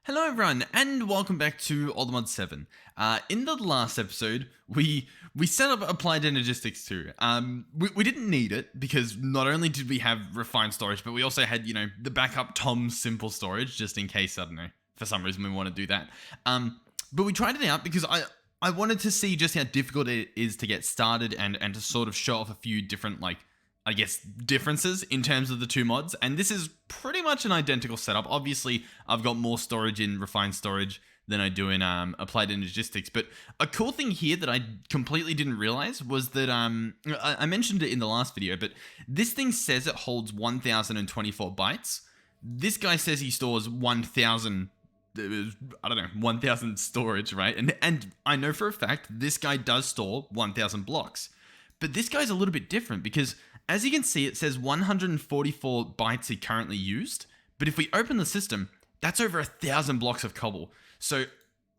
Hello everyone, and welcome back to Allthemodium 7. In the last episode, we set up Applied Energistics 2. We didn't need it, because not only did we have refined storage, but we also had, the backup Tom simple storage, just in case, I don't know, for some reason we want to do that. But we tried it out because I wanted to see just how difficult it is to get started and to sort of show off a few different, differences in terms of the two mods. And this is pretty much an identical setup. Obviously, I've got more storage in refined storage than I do in applied energistics. But a cool thing here that I completely didn't realize was that I mentioned it in the last video, but this thing says it holds 1024 bytes. This guy says he stores 1000. I don't know, 1000 storage, right? And I know for a fact this guy does store 1000 blocks. But this guy's a little bit different because, as you can see, it says 144 bytes he currently used. But if we open the system, that's over 1000 blocks of cobble. So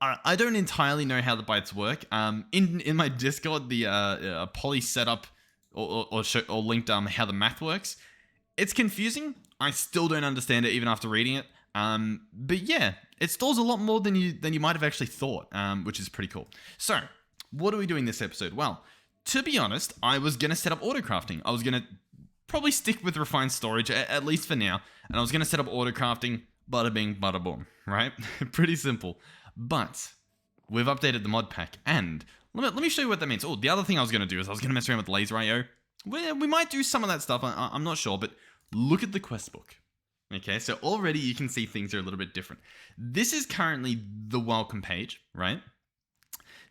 I don't entirely know how the bytes work. In my Discord, the Poly setup or linked how the math works. It's confusing. I still don't understand it even after reading it. But yeah, it stores a lot more than you might have actually thought, which is pretty cool. So what are we doing this episode? Well, to be honest, I was going to set up autocrafting. I was going to probably stick with refined storage, at least for now. And I was going to set up autocrafting, bada bing, bada boom, right? Pretty simple. But we've updated the mod pack, and let me show you what that means. Oh, the other thing I was going to do is I was going to mess around with laser IO. We might do some of that stuff, I'm not sure, but look at the quest book. Okay, so already you can see things are a little bit different. This is currently the welcome page, right?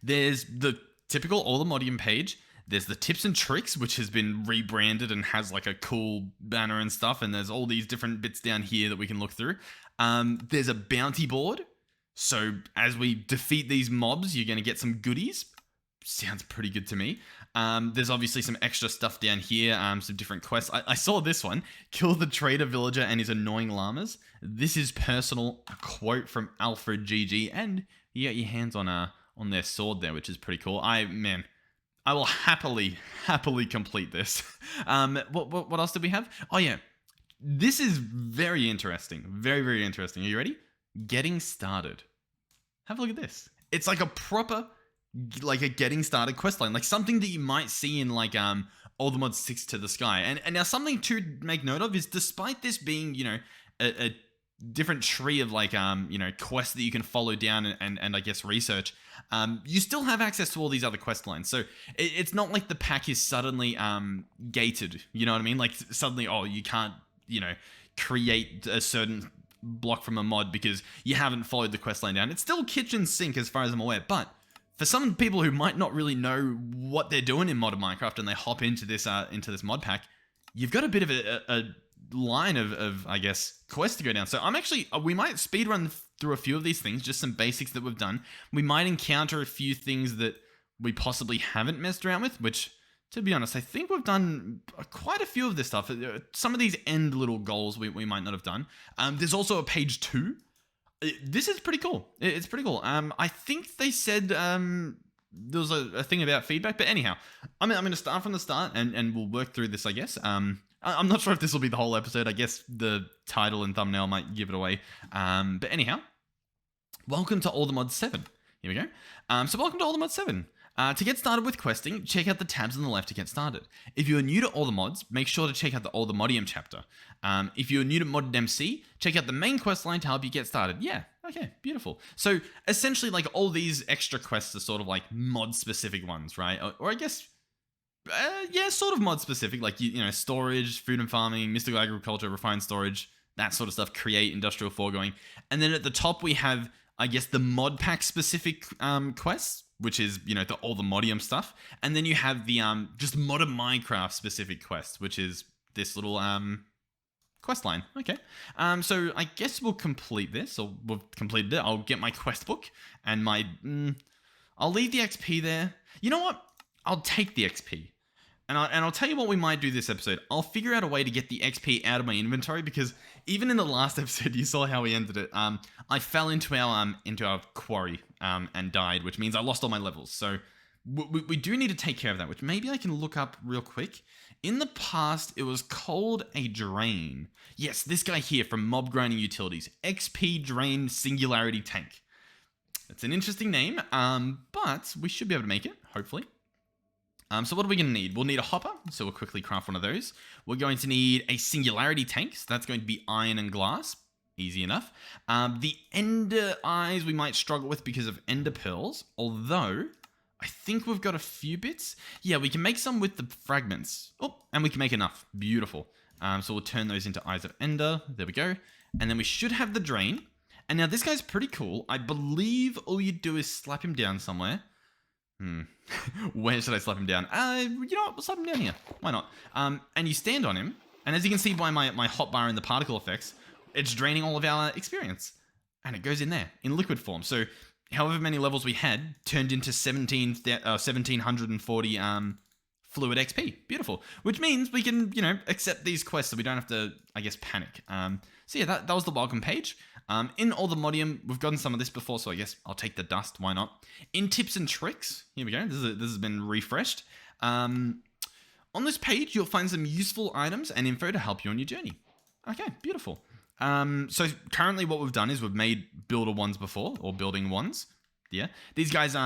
There's the typical Allthemodium page. There's the tips and tricks, which has been rebranded and has like a cool banner and stuff. And there's all these different bits down here that we can look through. There's a bounty board. So as we defeat these mobs, you're going to get some goodies. Sounds pretty good to me. There's obviously some extra stuff down here, some different quests. I saw this one, kill the trader villager and his annoying llamas. This is personal, a quote from Alfred GG, and you got your hands on their sword there, which is pretty cool. I will happily complete this. What else did we have? Oh yeah, this is very interesting. Very, very interesting. Are you ready? Getting started. Have a look at this. It's like a proper, like a getting started questline, like something that you might see in like Allthemodium 6 to the Sky. And now something to make note of is, despite this being, a different tree of like quests that you can follow down and I guess research, you still have access to all these other quest lines. So it's not like the pack is suddenly gated, you know what I mean? Like suddenly, you can't create a certain block from a mod because you haven't followed the quest line down. It's still kitchen sink as far as I'm aware, but for some people who might not really know what they're doing in modern Minecraft and they hop into this mod pack, you've got a bit of a line of I guess quests to go down. So we might speedrun through a few of these things, just some basics that we've done. We might encounter a few things that we possibly haven't messed around with, which, to be honest, I think we've done quite a few of this stuff. Some of these end little goals we might not have done. There's also a page 2. This is pretty cool. It's pretty cool. I think they said there was a thing about feedback, but anyhow, I'm going to start from the start and we'll work through this, I guess. I'm not sure if this will be the whole episode. I guess the title and thumbnail might give it away. But anyhow, welcome to Allthemodium 7. Here we go. So welcome to Allthemodium 7. To get started with questing, check out the tabs on the left to get started. If you are new to all the mods, make sure to check out the Allthemodium chapter. If you're new to Modded MC, check out the main quest line to help you get started. Yeah, okay, beautiful. So essentially, like, all these extra quests are sort of like mod-specific ones, right? Or I guess, yeah, sort of mod-specific, like, storage, food and farming, mystical agriculture, refined storage, that sort of stuff, create, industrial foregoing. And then at the top, we have, I guess, the mod pack specific quests, which is, the Allthemodium stuff. And then you have the just modern Minecraft specific quest, which is this little quest line. Okay. So I guess we'll complete this, or we've completed it. I'll get my quest book and my... I'll leave the XP there. You know what? I'll take the XP. And I'll tell you what we might do this episode. I'll figure out a way to get the XP out of my inventory, because even in the last episode, you saw how we ended it. I fell into our quarry and died, which means I lost all my levels. So we do need to take care of that, which maybe I can look up real quick. In the past, it was called a drain. Yes, this guy here from Mob Grinding Utilities. XP Drain Singularity Tank. It's an interesting name, but we should be able to make it, hopefully. So what are we going to need? We'll need a hopper, so we'll quickly craft one of those. We're going to need a singularity tank, so that's going to be iron and glass. Easy enough. The ender eyes we might struggle with because of ender pearls, although I think we've got a few bits. Yeah, we can make some with the fragments. Oh, and we can make enough. Beautiful. So we'll turn those into eyes of ender. There we go. And then we should have the drain. And now this guy's pretty cool. I believe all you do is slap him down somewhere. Where should I slap him down? You know what? We'll slap him down here. Why not? And you stand on him. And as you can see by my hotbar and the particle effects, it's draining all of our experience. And it goes in there in liquid form. So however many levels we had turned into 1740 fluid XP. Beautiful. Which means we can, accept these quests so we don't have to, I guess, panic. So yeah, that was the welcome page. In Allthemodium, we've gotten some of this before, so I guess I'll take the dust. Why not? In tips and tricks, here we go. This has been refreshed. On this page, you'll find some useful items and info to help you on your journey. Okay, beautiful. So currently what we've done is we've made builder ones before, or building ones. Yeah. These guys,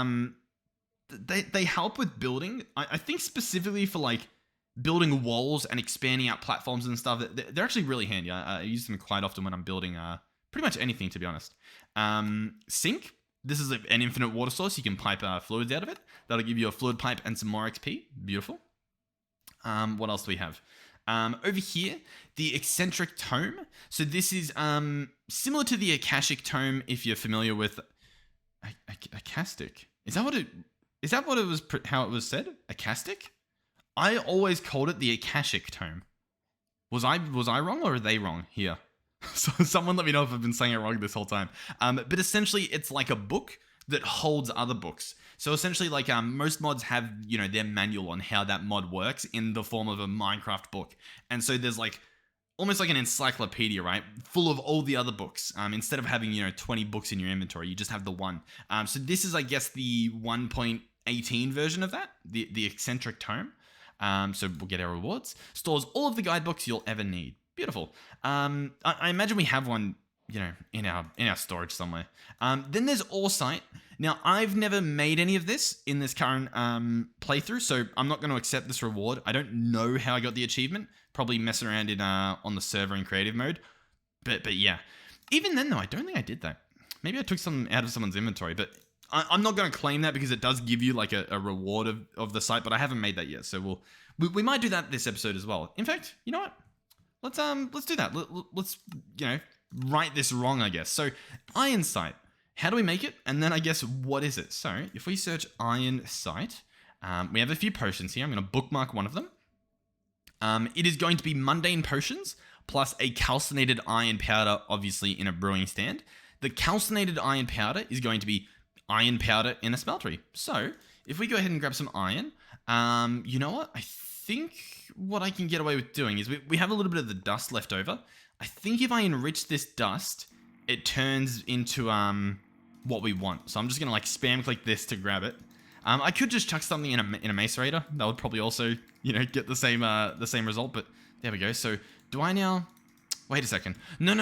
they help with building. I think specifically for like building walls and expanding out platforms and stuff. They're actually really handy. I use them quite often when I'm building pretty much anything, to be honest. Sink. This is an infinite water source. You can pipe fluids out of it. That'll give you a fluid pipe and some more XP. Beautiful. What else do we have? Over here, the Eccentric Tome. So this is similar to the Akashic Tome, if you're familiar with Akastic. Is that what it was? How it was said? Akastic? I always called it the Akashic Tome. Was I wrong, or are they wrong here? So someone let me know if I've been saying it wrong this whole time. But essentially, it's like a book that holds other books. So essentially, like most mods have, their manual on how that mod works in the form of a Minecraft book. And so there's like almost like an encyclopedia, right? Full of all the other books. Instead of having, 20 books in your inventory, you just have the one. So this is, I guess, the 1.18 version of that, the Eccentric Tome. So we'll get our rewards. Stores all of the guidebooks you'll ever need. Beautiful. I imagine we have one, in our storage somewhere. Then there's Oresight. Now, I've never made any of this in this current playthrough, so I'm not going to accept this reward. I don't know how I got the achievement. Probably messing around on the server in creative mode. But yeah. Even then, though, I don't think I did that. Maybe I took some out of someone's inventory, but I'm not going to claim that because it does give you like a reward of the site, but I haven't made that yet. So we might do that this episode as well. In fact, you know what? Let's do that. Let's right this wrong, I guess. So iron sight. How do we make it? And then I guess what is it? So if we search iron sight, we have a few potions here. I'm going to bookmark one of them. It is going to be mundane potions plus a calcinated iron powder, obviously in a brewing stand. The calcinated iron powder is going to be iron powder in a smeltery. So if we go ahead and grab some iron, you know what? I think what I can get away with doing is we have a little bit of the dust left over. I think if I enrich this dust, it turns into what we want. So I'm just gonna like spam click this to grab it. I could just chuck something in a macerator. That would probably also get the same result. But there we go. So do I now? Wait a second. No.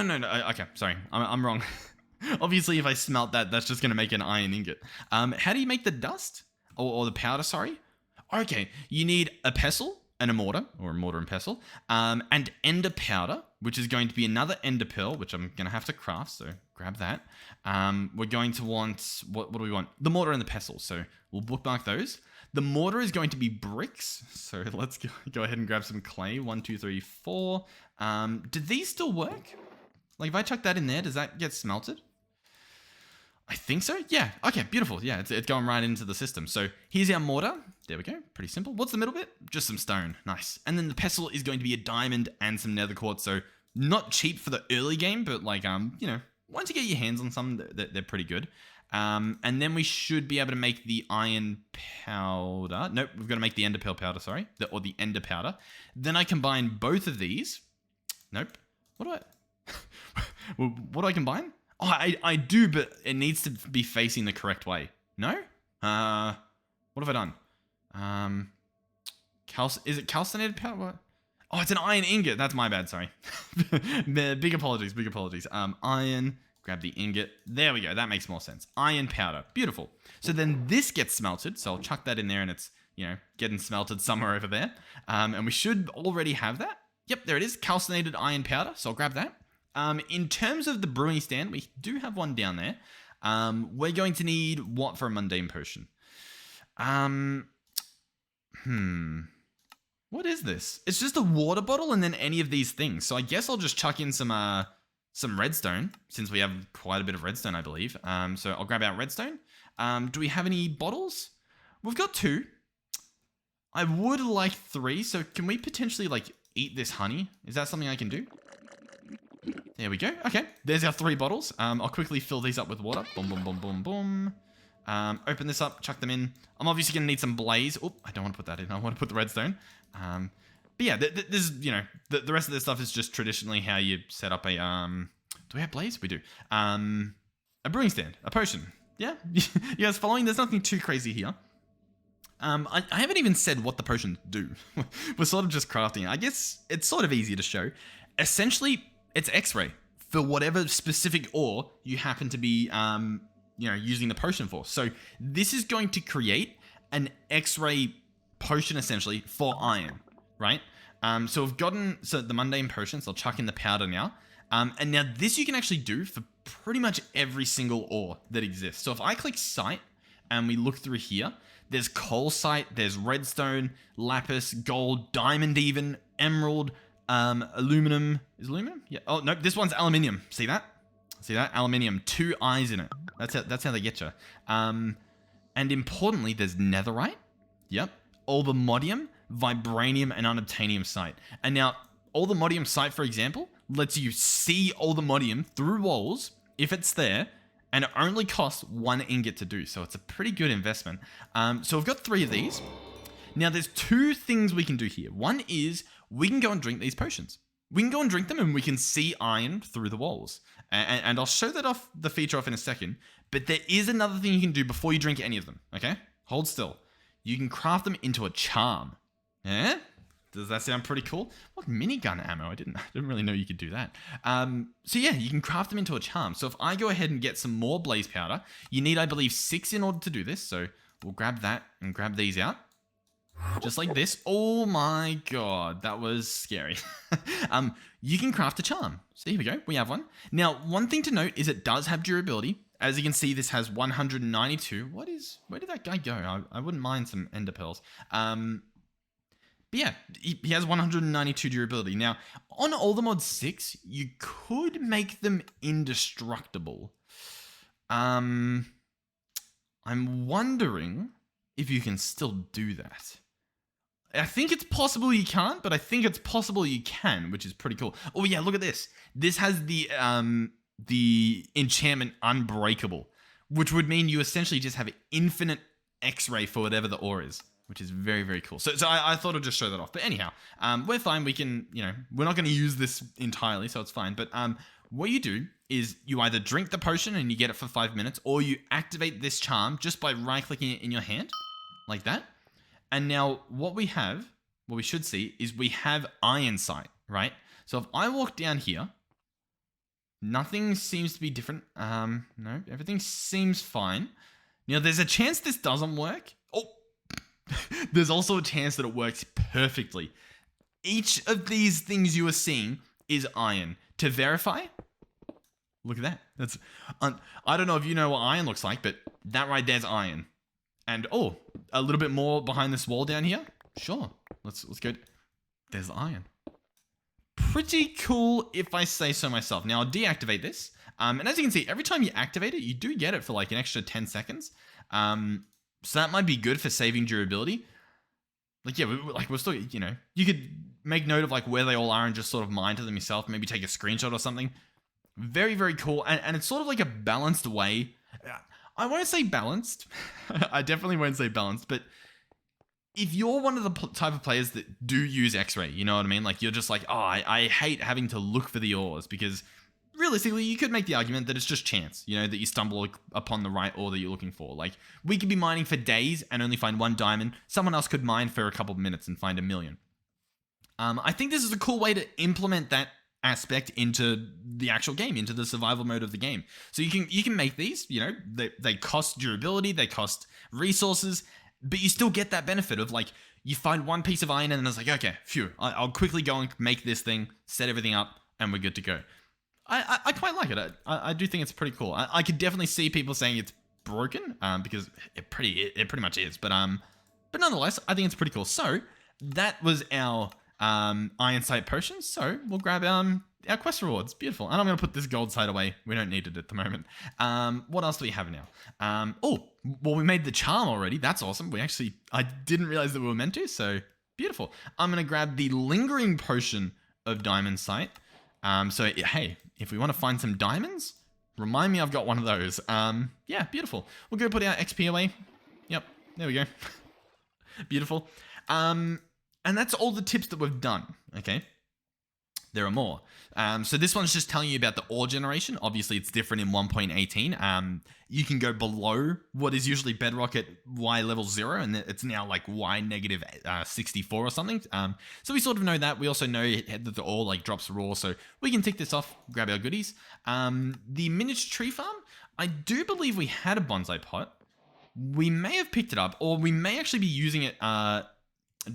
Okay, sorry, I'm wrong. Obviously, if I smelt that, that's just gonna make an iron ingot. How do you make the dust or the powder? Sorry. Okay, you need a pestle and a mortar, or a mortar and pestle, and ender powder, which is going to be another ender pearl, which I'm going to have to craft, so grab that. We're going to want, what do we want? The mortar and the pestle, so we'll bookmark those. The mortar is going to be bricks, so let's go ahead and grab some clay. 1, 2, 3, 4. Do these still work? Like if I chuck that in there, does that get smelted? I think so. Yeah. Okay. Beautiful. Yeah. It's going right into the system. So here's our mortar. There we go. Pretty simple. What's the middle bit? Just some stone. Nice. And then the pestle is going to be a diamond and some nether quartz. So not cheap for the early game, but like, once you get your hands on some, they're pretty good. And then we should be able to make the iron powder. Nope. We've got to make the ender pearl powder. Sorry. Or the ender powder. Then I combine both of these. Nope. What do I combine? Oh, I do, but it needs to be facing the correct way. No? What What have I done? Is it calcinated powder? What? Oh, it's an iron ingot. That's my bad. Sorry. Big apologies. Big apologies. Iron. Grab the ingot. There we go. That makes more sense. Iron powder. Beautiful. So then this gets smelted. So I'll chuck that in there and it's, getting smelted somewhere over there. And we should already have that. Yep, there it is. Calcinated iron powder. So I'll grab that. In terms of the brewing stand, we do have one down there. We're going to need what for a mundane potion? What is this? It's just a water bottle and then any of these things. So I guess I'll just chuck in some redstone, since we have quite a bit of redstone, I believe. So I'll grab out redstone. Do we have any bottles? We've got 2. I would like 3. So can we potentially eat this honey? Is that something I can do? There we go. Okay, there's our 3 bottles. I'll quickly fill these up with water. Boom, boom, boom, boom, boom. Open this up, chuck them in. I'm obviously going to need some blaze. Oh, I don't want to put that in. I want to put the redstone. But yeah, this the rest of this stuff is just traditionally how you set up a, do we have blaze? We do. A brewing stand, a potion. Yeah, you guys following? There's nothing too crazy here. I haven't even said what the potions do. We're sort of just crafting it. I guess it's sort of easy to show. Essentially, it's X-ray for whatever specific ore you happen to be, using the potion for. So this is going to create an X-ray potion essentially for iron, right? So we've gotten the mundane potions. I'll chuck in the powder now. And now this you can actually do for pretty much every single ore that exists. So if I click site and we look through here, there's coal site, there's redstone, lapis, gold, diamond even, emerald, aluminum. Is aluminum? Yeah. Oh, no, this one's aluminium. See that? See that? Aluminium. 2 eyes in it. That's how they get you. And importantly, there's netherite. Yep. Allthemodium, Vibranium, and Unobtanium site. And now, Allthemodium site, for example, lets you see Allthemodium through walls, if it's there, and it only costs 1 ingot to do. So it's a pretty good investment. So we've got 3 of these. Now, there's 2 things we can do here. One is we can go and drink these potions. We can go and drink them and we can see iron through the walls. And I'll show the feature off in a second. But there is another thing you can do before you drink any of them, okay? Hold still. You can craft them into a charm. Yeah? Does that sound pretty cool? What minigun ammo? I didn't really know you could do that. So yeah, you can craft them into a charm. So if I go ahead and get some more blaze powder, you need, I believe, 6 in order to do this. So we'll grab that and grab these out. Just like this. Oh my god, that was scary. You can craft a charm. So here we go, we have one. Now, one thing to note is it does have durability. As you can see, this has 192. Where did that guy go? I wouldn't mind some ender pearls. But yeah, he has 192 durability. Now, on Allthemod 6, you could make them indestructible. I'm wondering if you can still do that. I think it's possible you can't, but I think it's possible you can, which is pretty cool. Oh yeah, look at this. This has the enchantment unbreakable, which would mean you essentially just have infinite X-ray for whatever the ore is, which is very, very cool. So I thought I'd just show that off. But anyhow, we're fine. We can, we're not going to use this entirely, so it's fine. But what you do is you either drink the potion and you get it for 5 minutes, or you activate this charm just by right-clicking it in your hand, like that. And now what we should see is we have iron sight, right? So if I walk down here, nothing seems to be different. No, everything seems fine. Now there's a chance this doesn't work. Oh, there's also a chance that it works perfectly. Each of these things you are seeing is iron. To verify, look at that. I don't know if you know what iron looks like, but that right there's iron. And oh, a little bit more behind this wall down here. Sure, let's go. There's iron. Pretty cool if I say so myself. Now I'll deactivate this. And as you can see, every time you activate it, you do get it for like an extra 10 seconds. So that might be good for saving durability. Like, yeah, we're still, you could make note of like where they all are and just sort of mine to them yourself. Maybe take a screenshot or something. Very, very cool. And it's sort of like a balanced way. I won't say balanced. I definitely won't say balanced, but if you're one of the type of players that do use X-ray, you know what I mean? Like you're just like, oh, I hate having to look for the ores because realistically, you could make the argument that it's just chance, that you stumble upon the right ore that you're looking for. Like, we could be mining for days and only find 1 diamond. Someone else could mine for a couple of minutes and find 1 million. I think this is a cool way to implement that aspect into the actual game, into the survival mode of the game. So you can make these, they cost durability, they cost resources, but you still get that benefit of, like, you find 1 piece of iron and it's like, okay, phew, I'll quickly go and make this thing, set everything up, and we're good to go. I quite like it. I do think it's pretty cool. I could definitely see people saying it's broken, because it pretty much is. But nonetheless, I think it's pretty cool. So that was our iron sight potions. So we'll grab our quest rewards. Beautiful. And I'm going to put this gold side away. We don't need it at the moment. What else do we have now? Well, we made the charm already. That's awesome. I didn't realize that we were meant to. So beautiful. I'm going to grab the lingering potion of diamond sight. Hey, if we want to find some diamonds, remind me I've got one of those. Yeah, beautiful. We'll go put our XP away. Yep, there we go. Beautiful. And that's all the tips that we've done, okay? There are more. So this one's just telling you about the ore generation. Obviously, it's different in 1.18. You can go below what is usually bedrock at Y level 0, and it's now like Y negative 64 or something. So we sort of know that. We also know that the ore like drops raw, so we can tick this off, grab our goodies. The miniature tree farm, I do believe we had a bonsai pot. We may have picked it up, or we may actually be using it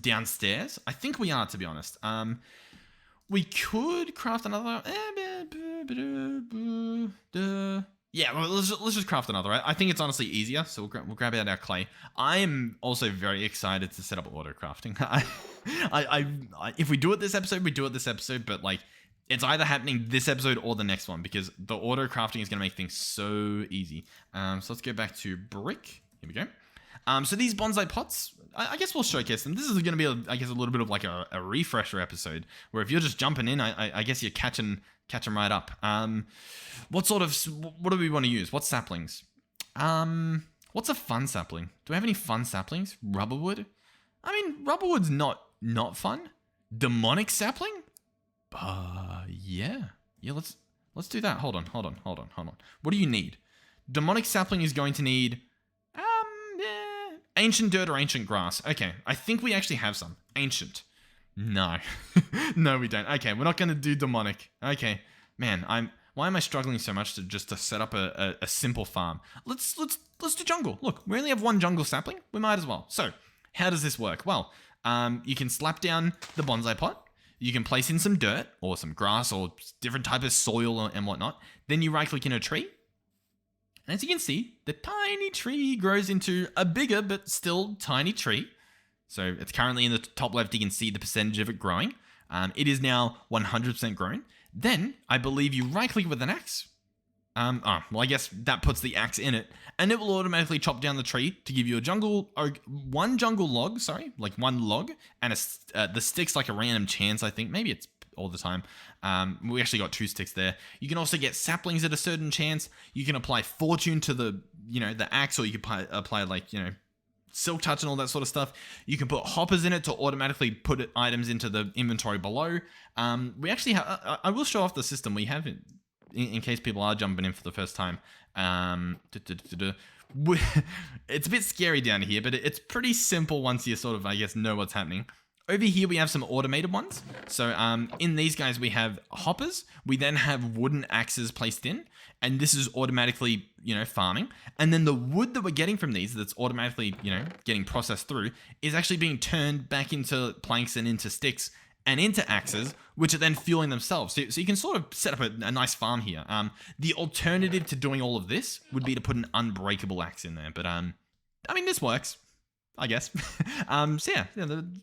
downstairs. I think we are, to be honest. We could craft another. Yeah, well, let's just craft another. I think it's honestly easier, so we'll grab out our clay. I am also very excited to set up auto crafting. If we do it this episode, we do it this episode, but like, it's either happening this episode or the next one, because the auto crafting is going to make things so easy. So let's go back to brick. Here we go. So these bonsai pots, I guess we'll showcase them. This is going to be, I guess, a little bit of like a refresher episode, where if you're just jumping in, I guess you're catching right up. What do we want to use? What saplings? What's a fun sapling? Do we have any fun saplings? Rubberwood? I mean, rubberwood's not fun. Demonic sapling? Yeah. Let's do that. Hold on. What do you need? Demonic sapling is going to need ancient dirt or ancient grass. Okay, I think we actually have some. Ancient. No. No, we don't. Okay, we're not going to do demonic. Okay. Man, why am I struggling so much to set up a simple farm? Let's do jungle. Look, we only have 1 jungle sapling. We might as well. So, how does this work? Well, you can slap down the bonsai pot. You can place in some dirt or some grass or different type of soil and whatnot. Then you right click in a tree. And as you can see, the tiny tree grows into a bigger but still tiny tree. So it's currently in the top left, you can see the percentage of it growing. It is now 100% grown. Then I believe you right click with an axe. Well, I guess that puts the axe in it, and it will automatically chop down the tree to give you one jungle log, like 1 log, and the stick's like a random chance, I think. Maybe it's all the time. We actually got 2 sticks there. You can also get saplings at a certain chance. You can apply fortune to the axe, or you can apply like, silk touch and all that sort of stuff. You can put hoppers in it to automatically put items into the inventory below. We actually have, I will show off the system we have in case people are jumping in for the first time. It's a bit scary down here, but it's pretty simple once you sort of, I guess, know what's happening. Over here, we have some automated ones. So in these guys, we have hoppers. We then have wooden axes placed in, and this is automatically, farming. And then the wood that we're getting from these that's automatically, getting processed through is actually being turned back into planks and into sticks and into axes, which are then fueling themselves. So you can sort of set up a nice farm here. The alternative to doing all of this would be to put an unbreakable axe in there. But, this works, I guess. So yeah,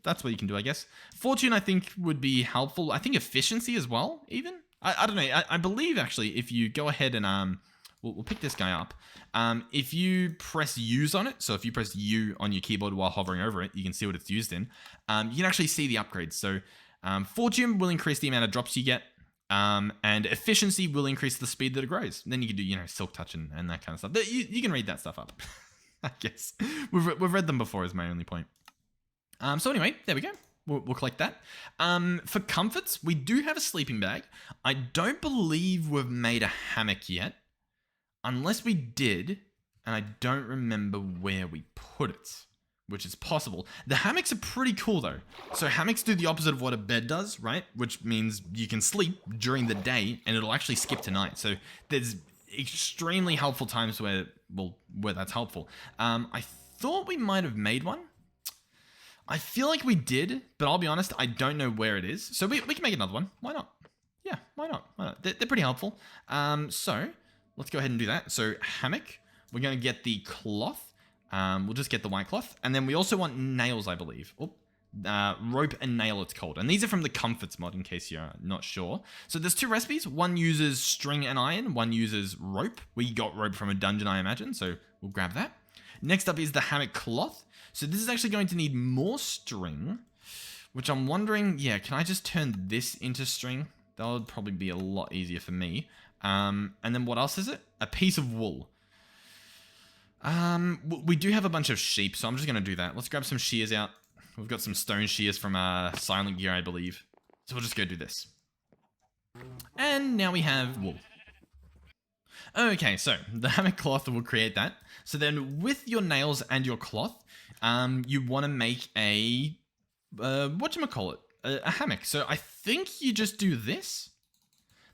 that's what you can do, I guess. Fortune, I think, would be helpful. I think efficiency as well, even. I don't know. I believe, actually, if you go ahead and... We'll pick this guy up. If you press use on it, so if you press U on your keyboard while hovering over it, you can see what it's used in. You can actually see the upgrades. So fortune will increase the amount of drops you get, and efficiency will increase the speed that it grows. And then you can do, silk touch and that kind of stuff. You can read that stuff up, I guess. We've read them before is my only point. So anyway, there we go. We'll collect that. For comforts, we do have a sleeping bag. I don't believe we've made a hammock yet. Unless we did, and I don't remember where we put it, which is possible. The hammocks are pretty cool though. So hammocks do the opposite of what a bed does, right? Which means you can sleep during the day and it'll actually skip to night. So there's extremely helpful times where that's helpful. I thought we might have made one. I feel like we did, but I'll be honest, I don't know where it is. So we can make another one. Why not? Yeah, why not? They're pretty helpful. So let's go ahead and do that. So hammock, we're going to get the cloth. We'll just get the white cloth. And then we also want nails, I believe. Rope and nail, it's called. And these are from the comforts mod, in case you're not sure. So there's 2 recipes. One uses string and iron. One uses rope. We got rope from a dungeon, I imagine. So we'll grab that. Next up is the hammock cloth. So this is actually going to need more string, which I'm wondering, yeah, can I just turn this into string? That would probably be a lot easier for me. And then what else is it? A piece of wool. We do have a bunch of sheep, so I'm just going to do that. Let's grab some shears out. We've got some stone shears from Silent Gear, I believe. So we'll just go do this. And now we have wool. Okay, so the hammock cloth will create that. So then with your nails and your cloth, you want to make a, whatchamacallit, a hammock. So I think you just do this.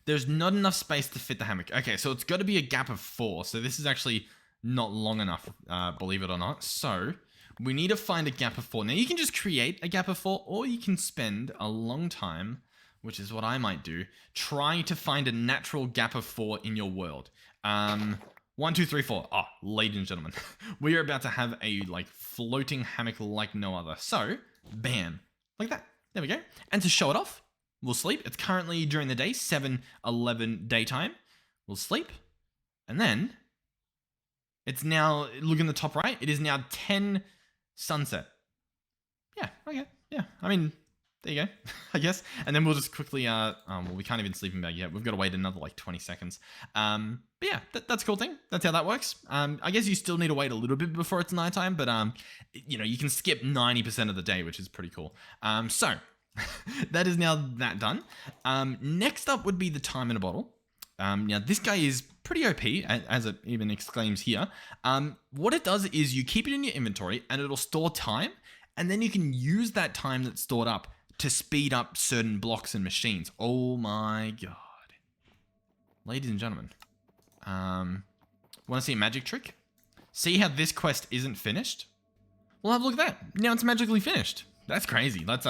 There's not enough space to fit the hammock. Okay, so it's got to be a gap of 4. So this is actually not long enough, believe it or not. So we need to find a gap of 4. Now you can just create a gap of 4, or you can spend a long time, which is what I might do, trying to find a natural gap of 4 in your world. 1, 2, 3, 4. Oh, ladies and gentlemen, we are about to have a floating hammock like no other. So, bam, like that. There we go. And to show it off, we'll sleep. It's currently during the day, 7:11 daytime. We'll sleep, and then it's now, look in the top right, it is now 10 sunset. Yeah, okay, yeah. I mean, there you go, I guess. And then we'll just quickly, well, we can't even sleep in bag yet. We've got to wait another 20 seconds. But yeah, that's a cool thing. That's how that works. I guess you still need to wait a little bit before it's nighttime, but you can skip 90% of the day, which is pretty cool. So that is now that done. Next up would be the time in a bottle. Now this guy is pretty OP, as it even exclaims here. What it does is you keep it in your inventory and it'll store time, and then you can use that time that's stored up to speed up certain blocks and machines. Oh my god. Ladies and gentlemen, want to see a magic trick? See how this quest isn't finished? Well, have a look at that. Now it's magically finished. That's crazy. Let's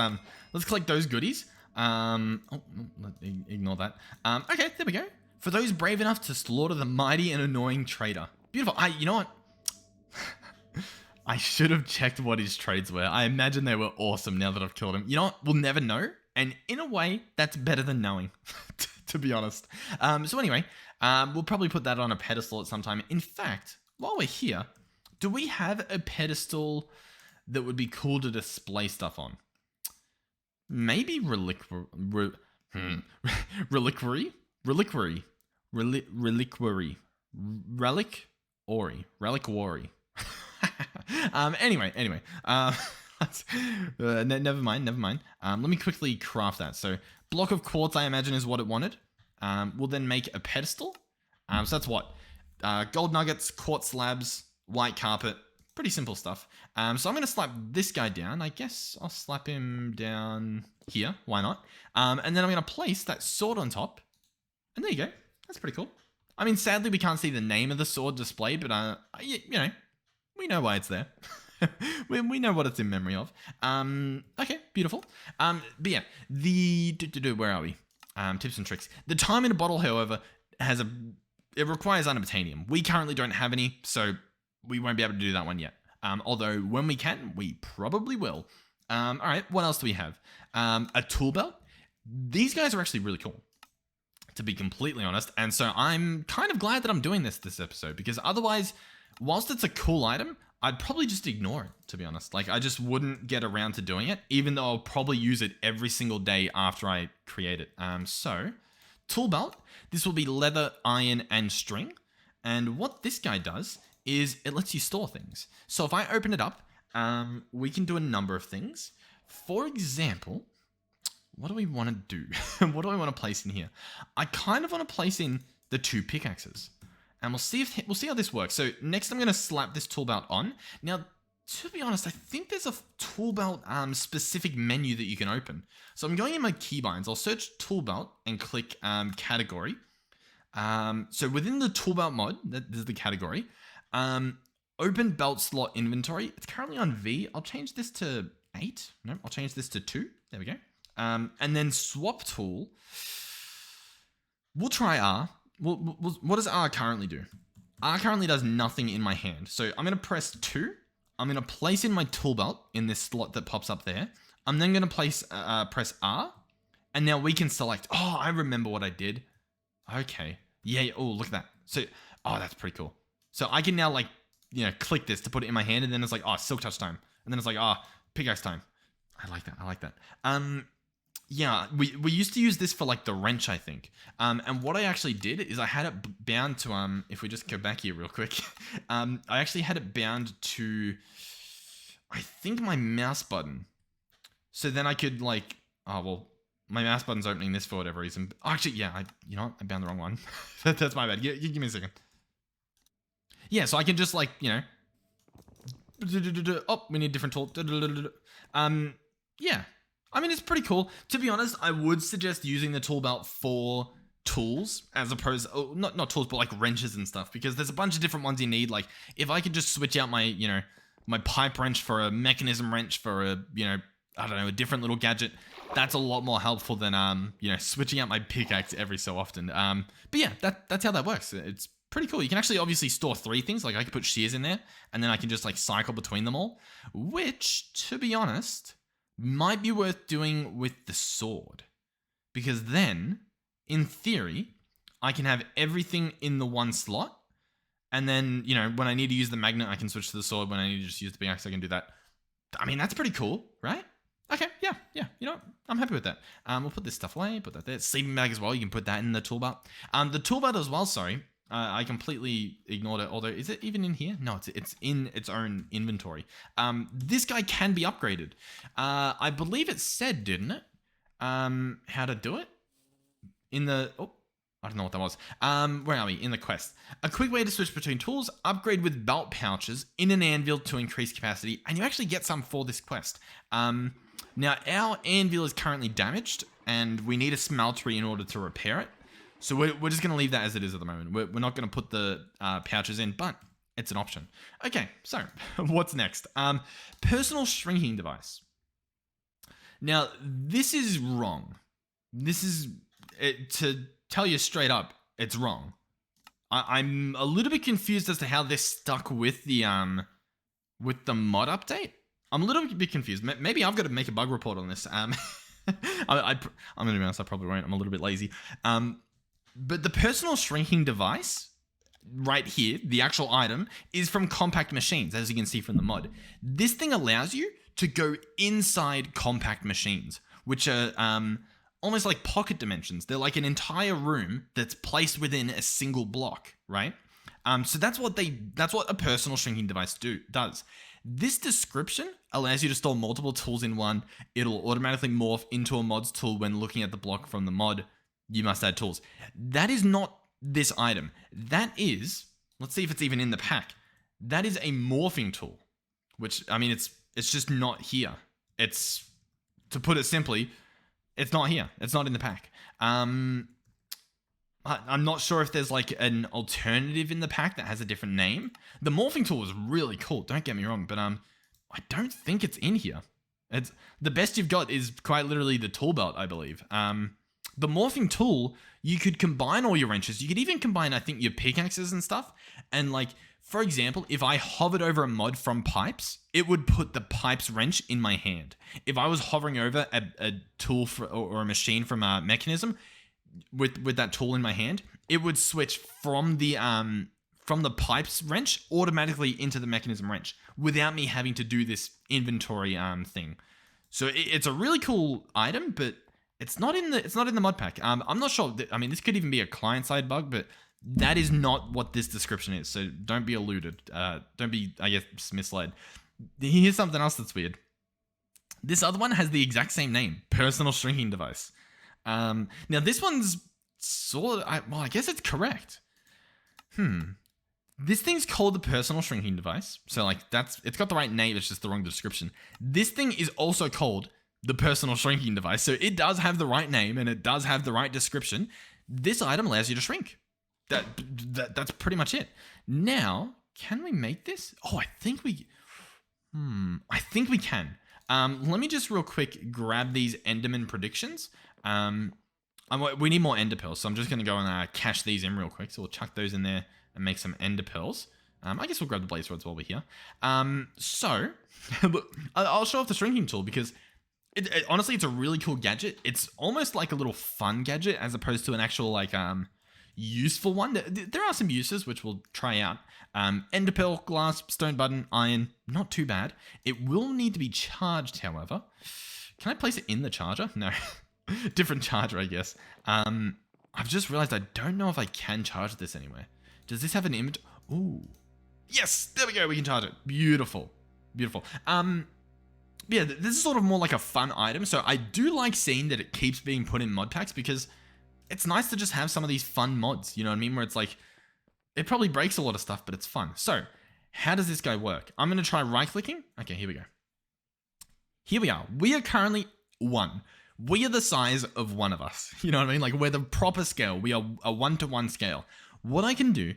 collect those goodies. Ignore that. Okay, there we go. For those brave enough to slaughter the mighty and annoying trader. Beautiful. You know what? I should have checked what his trades were. I imagine they were awesome now that I've killed him. You know what? We'll never know. And in a way, that's better than knowing, to be honest. So anyway, we'll probably put that on a pedestal at some time. In fact, while we're here, do we have a pedestal that would be cool to display stuff on? Maybe reliquary. Anyway. Never mind. Let me quickly craft that. So block of quartz, I imagine, is what it wanted. We'll then make a pedestal. So that's what? Gold nuggets, quartz slabs, white carpet. Pretty simple stuff. So I'm going to slap this guy down. I guess I'll slap him down here. Why not? And then I'm going to place that sword on top. And there you go. That's pretty cool. I mean, sadly, we can't see the name of the sword displayed, but, we know why it's there. we know what it's in memory of. Okay, beautiful. But yeah, where are we? Tips and tricks. The time in a bottle, however, it requires Unobtanium. We currently don't have any, so we won't be able to do that one yet. Although when we can, we probably will. All right, what else do we have? A tool belt. These guys are actually really cool, to be completely honest. And so I'm kind of glad that I'm doing this episode, because otherwise, whilst it's a cool item, I'd probably just ignore it, to be honest. I just wouldn't get around to doing it, even though I'll probably use it every single day after I create it. So, tool belt. This will be leather, iron, and string. And what this guy does is it lets you store things. So if I open it up, we can do a number of things. For example, what do we want to do? What do I want to place in here? I kind of want to place in the 2 pickaxes. And we'll see how this works. So next I'm going to slap this tool belt on. Now, to be honest, I think there's a tool belt specific menu that you can open. So I'm going in my keybinds. I'll search tool belt and click category. So within the tool belt mod, this is the category. Open belt slot inventory. It's currently on V. I'll change this to 8. No, I'll change this to 2. There we go. And then swap tool. We'll try R. What does R currently do? R currently does nothing in my hand. So I'm going to press 2. I'm going to place in my tool belt in this slot that pops up there. I'm then going to press R. And now we can select. Oh, I remember what I did. Okay. Yeah. Oh, look at that. So, oh, that's pretty cool. So I can now like, click this to put it in my hand. And then it's like, oh, silk touch time. And then it's like, oh, pickaxe time. I like that. Yeah, we used to use this for like the wrench, I think. And what I actually did is I had it bound to, if we just go back here real quick, I actually had it bound to, I think my mouse button. So then I could like, oh, well, my mouse button's opening this for whatever reason. Oh, actually, yeah, I bound the wrong one. That's my bad. Give me a second. Yeah, so I can just like, oh, we need a different tool. Yeah. I mean, it's pretty cool. To be honest, I would suggest using the tool belt for tools as opposed, not tools, but like wrenches and stuff, because there's a bunch of different ones you need. Like if I could just switch out my, my pipe wrench for a mechanism wrench for a, I don't know, a different little gadget, that's a lot more helpful than, switching out my pickaxe every so often. But yeah, that's how that works. It's pretty cool. You can actually obviously store 3 things. Like I could put shears in there and then I can just like cycle between them all, which to be honest, might be worth doing with the sword, because then in theory I can have everything in the one slot, and then when I need to use the magnet I can switch to the sword. When I need to just use the pickaxe I can do that. I mean, that's pretty cool, right? Okay, yeah, I'm happy with that. We'll put this stuff away, put that there. Sleeping bag as well, you can put that in the tool belt. The tool belt as well, sorry, I completely ignored it, although is it even in here? No, it's in its own inventory. This guy can be upgraded. I believe it said, didn't it? How to do it? In the... Oh, I don't know what that was. Where are we? In the quest. A quick way to switch between tools, upgrade with belt pouches in an anvil to increase capacity, and you actually get some for this quest. Now, our anvil is currently damaged, and we need a smeltery in order to repair it. So we're just going to leave that as it is at the moment. We're not going to put the pouches in, but it's an option. Okay, so what's next? Personal shrinking device. Now, this is wrong. This is, to tell you straight up, it's wrong. I'm a little bit confused as to how this stuck with the mod update. I'm a little bit confused. Maybe I've got to make a bug report on this. I'm going to be honest, I probably won't. I'm a little bit lazy. But the personal shrinking device, right here, the actual item, is from compact machines, as you can see from the mod. This thing allows you to go inside compact machines, which are almost like pocket dimensions. They're like an entire room that's placed within a single block, right? So that's what a personal shrinking device does. This description allows you to store multiple tools in one. It'll automatically morph into a mod's tool when looking at the block from the mod. You must add tools. That is not this item. That is, let's see if it's even in the pack. That is a morphing tool, which, I mean, it's just not here. It's, to put it simply, it's not here. It's not in the pack. I'm not sure if there's like an alternative in the pack that has a different name. The morphing tool is really cool. Don't get me wrong, but I don't think it's in here. It's the best you've got is quite literally the tool belt, I believe. The morphing tool, you could combine all your wrenches. You could even combine, I think, your pickaxes and stuff. And like, for example, if I hovered over a mod from pipes, it would put the pipes wrench in my hand. If I was hovering over a tool or a machine from a mechanism with that tool in my hand, it would switch from the pipes wrench automatically into the mechanism wrench without me having to do this inventory thing. So it's a really cool item, but it's not in the mod pack. I'm not sure. I mean, this could even be a client-side bug, but that is not what this description is. So don't be eluded. Don't be, I guess, misled. Here's something else that's weird. This other one has the exact same name, personal shrinking device. Now this one's I guess it's correct. This thing's called the personal shrinking device. So like it's got the right name, it's just the wrong description. This thing is also called the personal shrinking device. So it does have the right name and it does have the right description. This item allows you to shrink. That's pretty much it. Now, can we make this? Oh, I think we can. Let me just real quick grab these Enderman predictions. We need more Ender Pearls, so I'm just going to go and cash these in real quick. So we'll chuck those in there and make some Ender Pearls. I guess we'll grab the Blaze Rods while we're here. So, I'll show off the shrinking tool because honestly, it's a really cool gadget. It's almost like a little fun gadget as opposed to an actual like useful one. There are some uses which we'll try out. Ender Pearl, glass, stone button, iron, not too bad. It will need to be charged, however. Can I place it in the charger? No. Different charger, I guess. I've just realized I don't know if I can charge this anywhere. Does this have an image? Ooh. Yes, there we go. We can charge it. Beautiful. Beautiful. Yeah, this is sort of more like a fun item. So I do like seeing that it keeps being put in mod packs because it's nice to just have some of these fun mods. You know what I mean? Where it's like, it probably breaks a lot of stuff, but it's fun. So how does this guy work? I'm going to try right clicking. Okay, here we go. Here we are. We are currently 1. We are the size of one of us. You know what I mean? Like we're the proper scale. We are a 1-to-1 scale. What I can do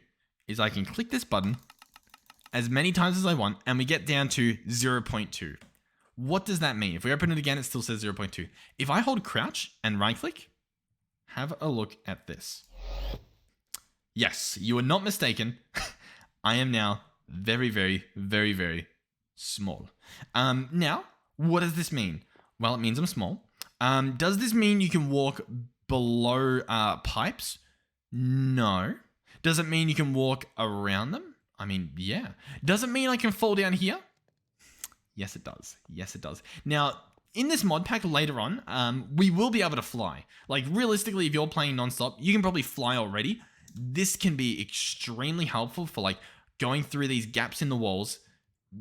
is I can click this button as many times as I want and we get down to 0.2. What does that mean? If we open it again, it still says 0.2. If I hold crouch and right click, have a look at this. Yes, you are not mistaken. I am now very, very, very, very small. Now, what does this mean? Well, it means I'm small. Does this mean you can walk below pipes? No. Does it mean you can walk around them? I mean, yeah. Does it mean I can fall down here? Yes, it does. Yes, it does. Now, in this mod pack later on, we will be able to fly. Like, realistically, if you're playing nonstop, you can probably fly already. This can be extremely helpful for, like, going through these gaps in the walls,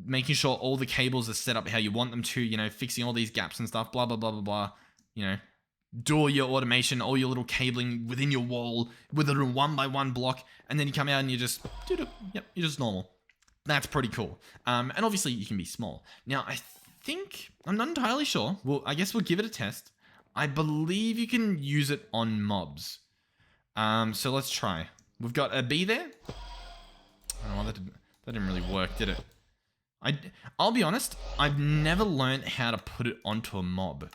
making sure all the cables are set up how you want them to, you know, fixing all these gaps and stuff, blah, blah, blah, blah, blah. You know, do all your automation, all your little cabling within your wall with a 1x1 block, and then you come out and you just, yep, you're just normal. That's pretty cool. And obviously you can be small. Now, I think, I'm not entirely sure. Well, I guess we'll give it a test. I believe you can use it on mobs. So let's try. We've got a bee there. Oh, that didn't really work, did it? I'll be honest, I've never learned how to put it onto a mob.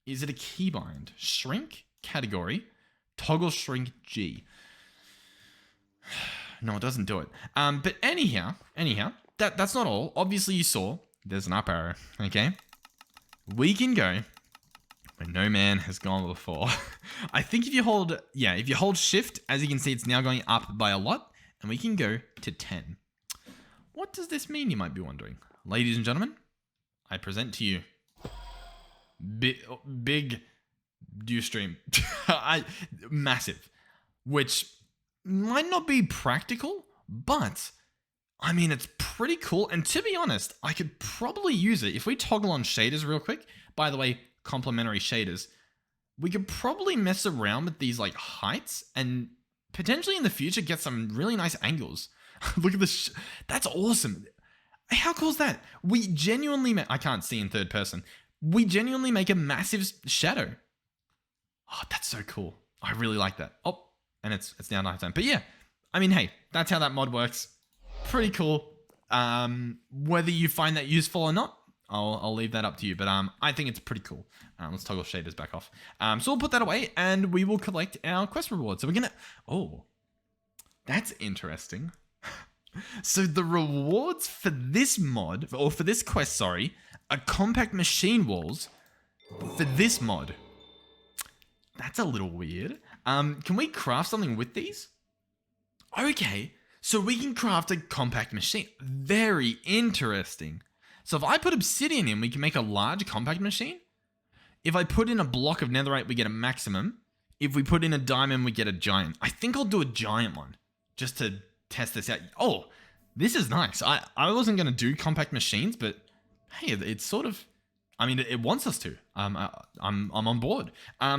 Is it a keybind? Shrink, category, toggle shrink G. No, it doesn't do it. But anyhow, that's not all. Obviously you saw there's an up arrow, okay? We can go where no man has gone before. I think if you hold shift, as you can see, it's now going up by a lot, and we can go to 10. What does this mean, you might be wondering? Ladies and gentlemen, I present to you big dew stream. Massive. Which might not be practical, but I mean, it's pretty cool. And to be honest, I could probably use it. If we toggle on shaders real quick, by the way, complementary shaders, we could probably mess around with these like heights and potentially in the future get some really nice angles. Look at this. That's awesome. How cool is that? We genuinely, I can't see in third person. We genuinely make a massive shadow. Oh, that's so cool. I really like that. Oh, and it's now nighttime. But yeah, I mean, hey, that's how that mod works. Pretty cool. Whether you find that useful or not, I'll leave that up to you. But I think it's pretty cool. Let's toggle shaders back off. So we'll put that away and we will collect our quest reward. So we're gonna. Oh, that's interesting. So the rewards for this mod, or for this quest, sorry, are compact machine walls for this mod. That's a little weird. Can we craft something with these? Okay, so we can craft a compact machine. Very interesting. So if I put obsidian in, we can make a large compact machine. If I put in a block of netherite, we get a maximum. If we put in a diamond, we get a giant. I think I'll do a giant one just to test this out. Oh, this is nice. I wasn't going to do compact machines, but hey, it's sort of I mean, it wants us to. I'm on board.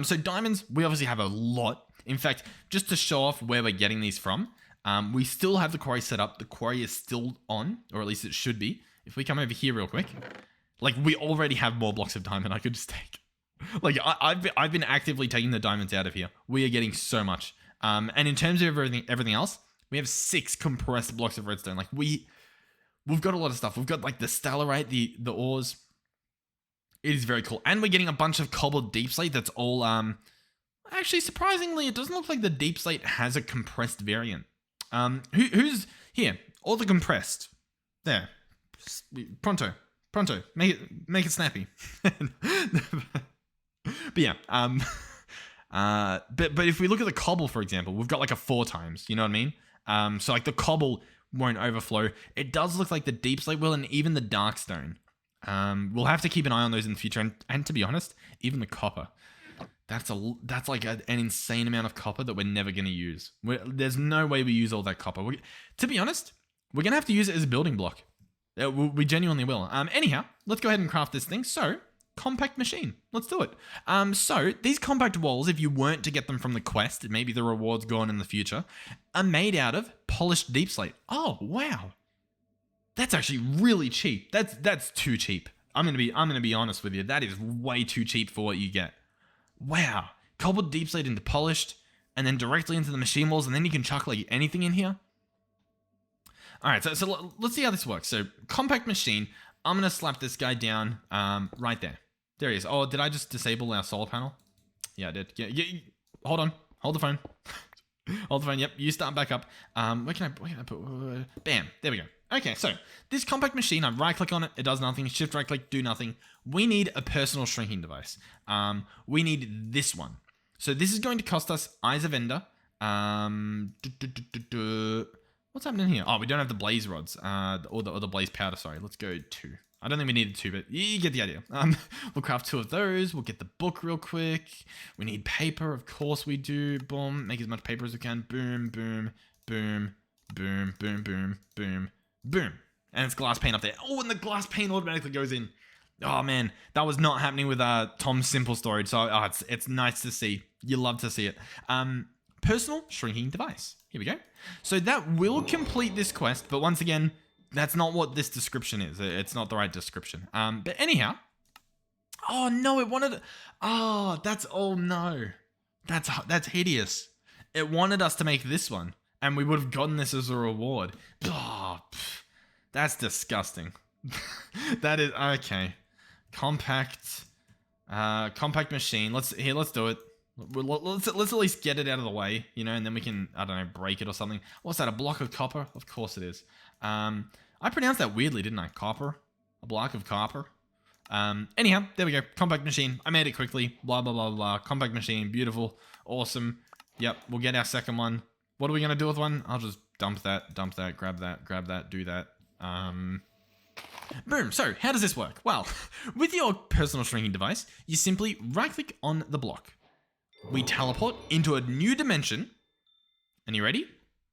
So diamonds, we obviously have a lot. In fact, just to show off where we're getting these from, we still have the quarry set up. The quarry is still on, or at least it should be. If we come over here real quick, like we already have more blocks of diamond I could just take. Like I've been actively taking the diamonds out of here. We are getting so much. And in terms of everything else, we have 6 compressed blocks of redstone. Like we've got a lot of stuff. We've got like the stellarite, the ores. It is very cool. And we're getting a bunch of cobbled deep slate that's all actually surprisingly, it doesn't look like the deep slate has a compressed variant. Who's here? All the compressed. There. Pronto. Make it snappy. But yeah, but if we look at the cobble, for example, we've got like a 4 times, you know what I mean? So like the cobble won't overflow. It does look like the deep slate will, and even the dark stone. We'll have to keep an eye on those in the future. And to be honest, even the copper, that's like an insane amount of copper that we're never going to use. There's no way we use all that copper. To be honest, we're going to have to use it as a building block. We genuinely will. Anyhow, let's go ahead and craft this thing. So, compact machine. Let's do it. So, these compact walls, if you weren't to get them from the quest, maybe the reward's gone in the future, are made out of polished deep slate. Oh, wow. That's actually really cheap. That's too cheap. I'm gonna be honest with you. That is way too cheap for what you get. Wow. Cobbled deep slate into polished, and then directly into the machine walls, and then you can chuck like anything in here. Alright, so let's see how this works. So, compact machine. I'm gonna slap this guy down right there. There he is. Oh, did I just disable our solar panel? Yeah, I did. Yeah. Hold on. Hold the phone. Hold the phone. Yep, you start back up. Where can I put? Bam. There we go. Okay, so this compact machine, I right click on it, it does nothing. Shift right click, do nothing. We need a personal shrinking device. We need this one. So this is going to cost us Eyes of Ender. What's happening here? Oh, we don't have the blaze rods, or the blaze powder. Sorry, let's go 2. I don't think we needed 2, but you get the idea. We'll craft 2 of those. We'll get the book real quick. We need paper, of course we do. Boom, make as much paper as we can. Boom, boom, boom, boom, boom, boom, boom. Boom. And it's glass pane up there. Oh, and the glass pane automatically goes in. Oh, man. That was not happening with Tom's simple storage. So it's nice to see. You love to see it. Personal shrinking device. Here we go. So that will complete this quest. But once again, that's not what this description is. It's not the right description. But anyhow. Oh, no. It wanted... Oh, that's... Oh, no. That's hideous. It wanted us to make this one. And we would have gotten this as a reward. Oh, that's disgusting. That is okay. Compact machine. Let's do it. Let's at least get it out of the way, you know, and then we can, I don't know, break it or something. What's that? A block of copper? Of course it is. I pronounced that weirdly, didn't I? Copper. A block of copper. Anyhow, there we go. Compact machine. I made it quickly. Blah blah blah blah. Compact machine. Beautiful. Awesome. Yep. We'll get our second one. What are we going to do with one? I'll just dump that, grab that, do that. Boom. So, how does this work? Well, with your personal shrinking device, you simply right-click on the block. We teleport into a new dimension. And you ready?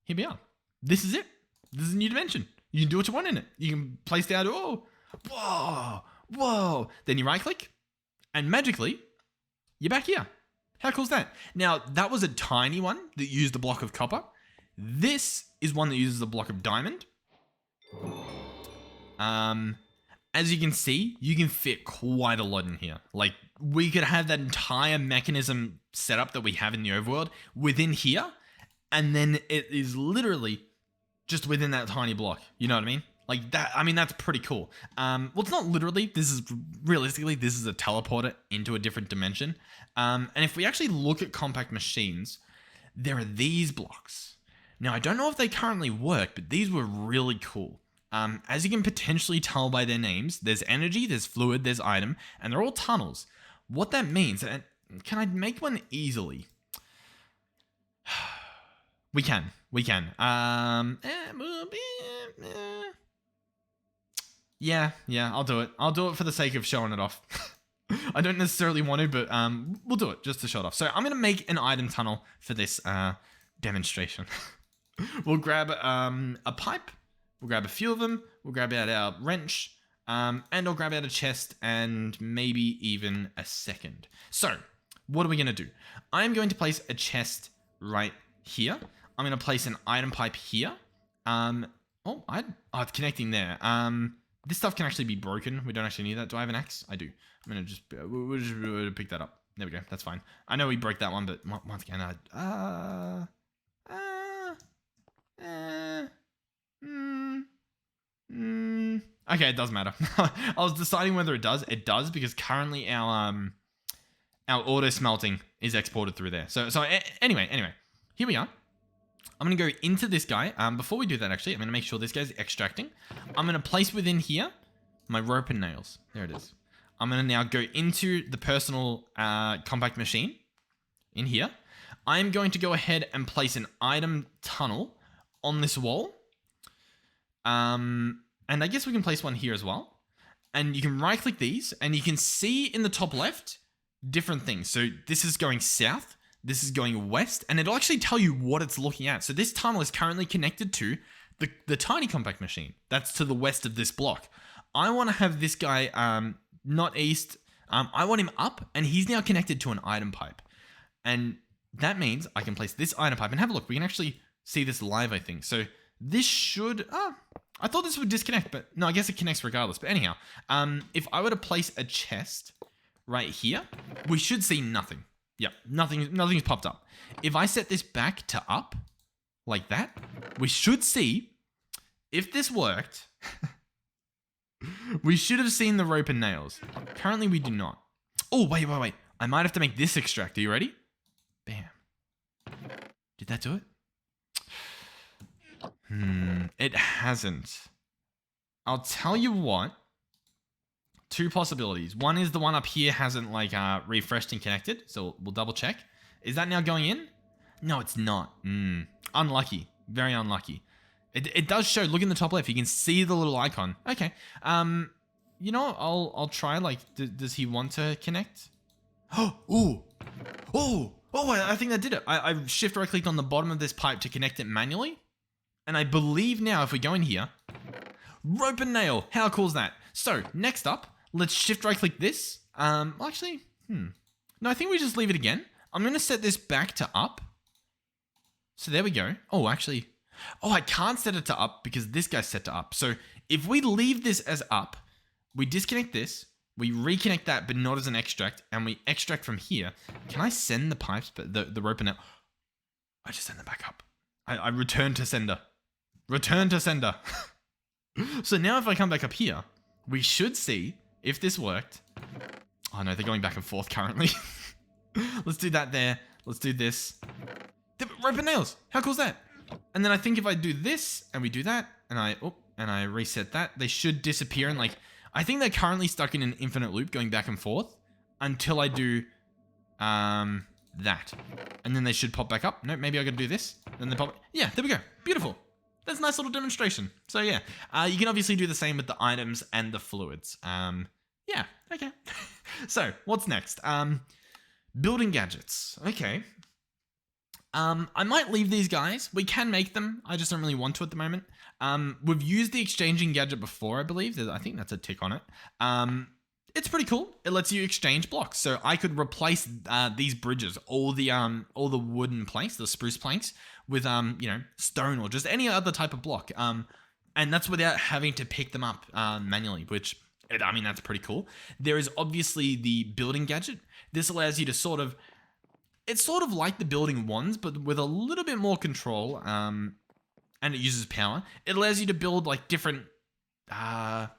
Here we are. This is it. This is a new dimension. You can do what you want in it. You can place down, oh, whoa. Then you right-click, and magically, you're back here. How cool is that? Now, that was a tiny one that used a block of copper. This is one that uses a block of diamond. As you can see, you can fit quite a lot in here. Like, we could have that entire mechanism set up that we have in the overworld within here, and then it is literally just within that tiny block. You know what I mean? Like that, I mean, that's pretty cool. Well, it's not literally, realistically, this is a teleporter into a different dimension. And if we actually look at compact machines, there are these blocks. Now, I don't know if they currently work, but these were really cool. As you can potentially tell by their names, there's energy, there's fluid, there's item, and they're all tunnels. What that means, and can I make one easily? We can. Yeah, I'll do it. I'll do it for the sake of showing it off. I don't necessarily want to, but we'll do it just to show it off. So I'm going to make an item tunnel for this demonstration. We'll grab a pipe. We'll grab a few of them. We'll grab out our wrench. And I'll grab out a chest and maybe even a second. So what are we going to do? I'm going to place a chest right here. I'm going to place an item pipe here. It's connecting there. This stuff can actually be broken. We don't actually need that. Do I have an axe? I do. I'm going to we'll just pick that up. There we go. That's fine. I know we broke that one, but once again, okay, it doesn't matter. I was deciding whether it does. It does because currently our auto smelting is exported through there. So anyway, here we are. I'm going to go into this guy. Before we do that, actually, I'm going to make sure this guy's extracting. I'm going to place within here my rope and nails. There it is. I'm going to now go into the personal compact machine in here. I'm going to go ahead and place an item tunnel on this wall. And I guess we can place one here as well. And you can right click these and you can see in the top left different things. So this is going south. This is going west, and it'll actually tell you what it's looking at. So this tunnel is currently connected to the tiny compact machine. That's to the west of this block. I want to have this guy not east. I want him up, and he's now connected to an item pipe. And that means I can place this item pipe and have a look. We can actually see this live, I think. So this should... I thought this would disconnect, but no, I guess it connects regardless. But anyhow, if I were to place a chest right here, we should see nothing. Yep, nothing's popped up. If I set this back to up, like that, we should see, if this worked, we should have seen the rope and nails. Currently, we do not. Oh, wait. I might have to make this extract. Are you ready? Bam. Did that do it? It hasn't. I'll tell you what. Two possibilities. One is the one up here hasn't refreshed and connected. So we'll double check. Is that now going in? No, it's not. Unlucky. Very unlucky. It does show. Look in the top left. You can see the little icon. Okay. You know what? I'll try. Does he want to connect? Oh, I think that did it. I shift right clicked on the bottom of this pipe to connect it manually. And I believe now if we go in here, rope and nail. How cool is that? So next up, let's shift right click this. No, I think we just leave it again. I'm going to set this back to up. So there we go. I can't set it to up because this guy's set to up. So if we leave this as up, we disconnect this, we reconnect that, but not as an extract, and we extract from here. Can I send the pipes, but the rope and nail? I just send them back up. I return to sender. Return to sender. So now if I come back up here, we should see if this worked. Oh no, they're going back and forth currently. Let's do that there. Let's do this. Rope and nails. How cool is that? And then I think if I do this and we do that and I reset that, they should disappear. And I think they're currently stuck in an infinite loop going back and forth until I do that. And then they should pop back up. No, maybe I gotta do this. Then they pop. Yeah, there we go. Beautiful. That's a nice little demonstration. So yeah, you can obviously do the same with the items and the fluids. Yeah, okay. So what's next? Building gadgets. Okay. I might leave these guys. We can make them. I just don't really want to at the moment. We've used the exchanging gadget before, I believe. I think that's a tick on it. It's pretty cool. It lets you exchange blocks. So I could replace these bridges, all the wooden planks, the spruce planks, with stone or just any other type of block. And that's without having to pick them up manually, which that's pretty cool. There is obviously the building gadget. This allows you to it's sort of like the building wands, but with a little bit more control. And it uses power. It allows you to build different, what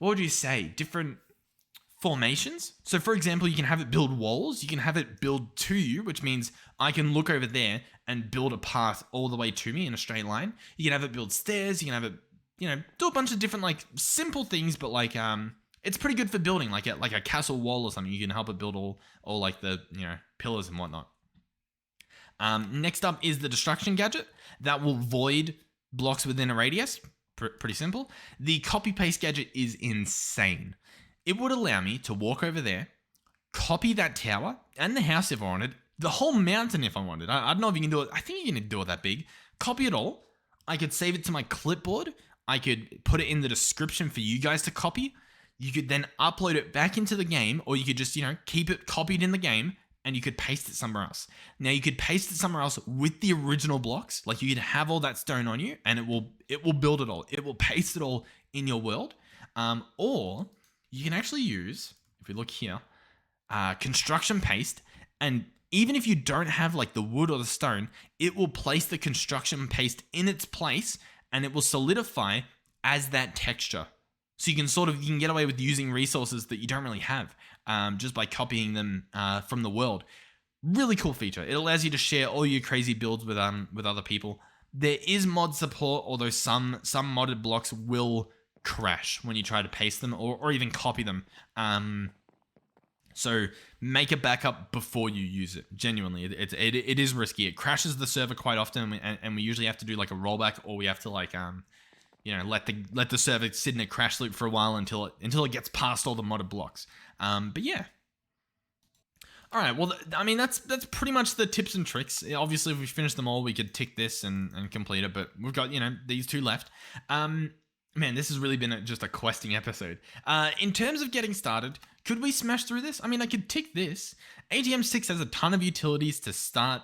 would you say? Different formations. So for example, you can have it build walls. You can have it build to you, which means I can look over there and build a path all the way to me in a straight line. You can have it build stairs. You can have it, do a bunch of different simple things, but it's pretty good for building like a castle wall or something. You can help it build all the pillars and whatnot. Next up is the destruction gadget that will void blocks within a radius. Pretty simple. The copy paste gadget is insane. It would allow me to walk over there, copy that tower and the house if I wanted, the whole mountain if I wanted. I don't know if you can do it. I think you can do it that big. Copy it all. I could save it to my clipboard. I could put it in the description for you guys to copy. You could then upload it back into the game, or you could just, keep it copied in the game and you could paste it somewhere else. Now you could paste it somewhere else with the original blocks. Like you could have all that stone on you and it will build it all. It will paste it all in your world. Or you can actually use, if we look here, construction paste, and even if you don't have like the wood or the stone, it will place the construction paste in its place and it will solidify as that texture. So you can get away with using resources that you don't really have, just by copying them from the world. Really cool feature. It allows you to share all your crazy builds with other people. There is mod support, although some modded blocks will crash when you try to paste them or even copy them. So make a backup before you use it. Genuinely, it is risky. It crashes the server quite often, and we usually have to do like a rollback, or we have to like let the server sit in a crash loop for a while until it gets past all the modded blocks. But yeah. All right. Well, that's pretty much the tips and tricks. Obviously, if we finish them all, we could tick this and complete it. But we've got these two left. Man, this has really been just a questing episode. In terms of getting started, could we smash through this? I could tick this. ATM 6 has a ton of utilities to start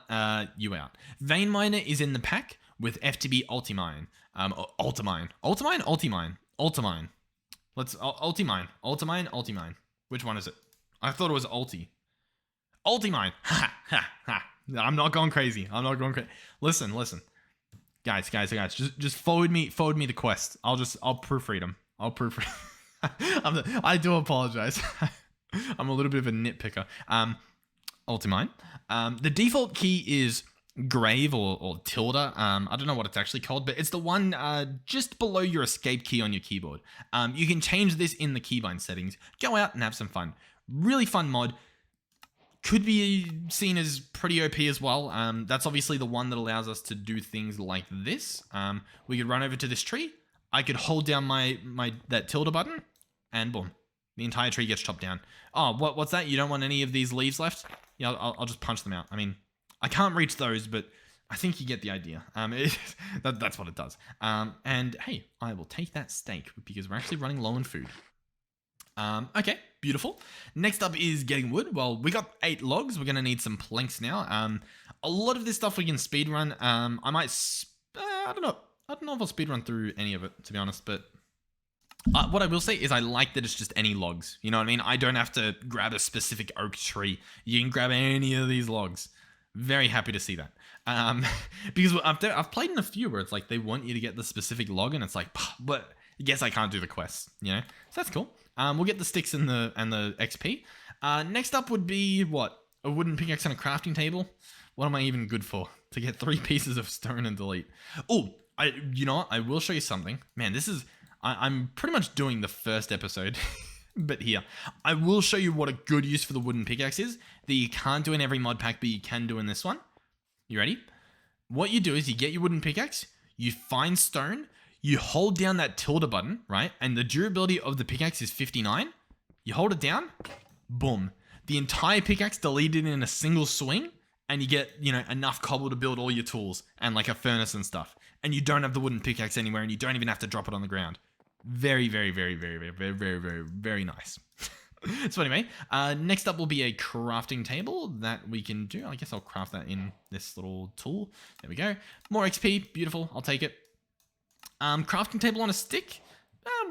you out. Vein Miner is in the pack with FTB Ultimine. Ultimine. Let's Ultimine. Which one is it? I thought it was Ultimine. Ha. I'm not going crazy. Listen. Guys, just forward me the quest. I'll proofread them. I do apologize. I'm a little bit of a nitpicker. Ultimine. The default key is Grave or Tilde. I don't know what it's actually called, but it's the one just below your escape key on your keyboard. You can change this in the keybind settings. Go out and have some fun. Really fun mod. Could be seen as pretty OP as well. That's obviously the one that allows us to do things like this. We could run over to this tree. I could hold down that tilde button, and boom, the entire tree gets chopped down. Oh, what's that? You don't want any of these leaves left? Yeah, I'll just punch them out. I can't reach those, but I think you get the idea. That's what it does. And hey, I will take that steak because we're actually running low on food. Okay, beautiful. Next up is getting wood. Well, we got 8 logs. We're going to need some planks now. A lot of this stuff we can speedrun. I might, I don't know if I'll speedrun through any of it, to be honest, but what I will say is I like that it's just any logs. You know what I mean? I don't have to grab a specific oak tree. You can grab any of these logs. Very happy to see that. Because I've played in a few where it's like they want you to get the specific log and it's like, but I guess I can't do the quests, So that's cool. We'll get the sticks and the XP. Next up would be what? A wooden pickaxe and a crafting table. What am I even good for? To get 3 pieces of stone and delete. Oh, you know what? I will show you something. Man, this is... I'm pretty much doing the first episode, but here. I will show you what a good use for the wooden pickaxe is that you can't do in every mod pack, but you can do in this one. You ready? What you do is you get your wooden pickaxe, you find stone, you hold down that tilde button, right? And the durability of the pickaxe is 59. You hold it down, boom. The entire pickaxe deleted in a single swing, and you get, enough cobble to build all your tools and like a furnace and stuff. And you don't have the wooden pickaxe anywhere, and you don't even have to drop it on the ground. Very, very, very, very, very, very, very, very, very nice. So anyway, next up will be a crafting table that we can do. I guess I'll craft that in this little tool. There we go. More XP, beautiful. I'll take it. Crafting table on a stick.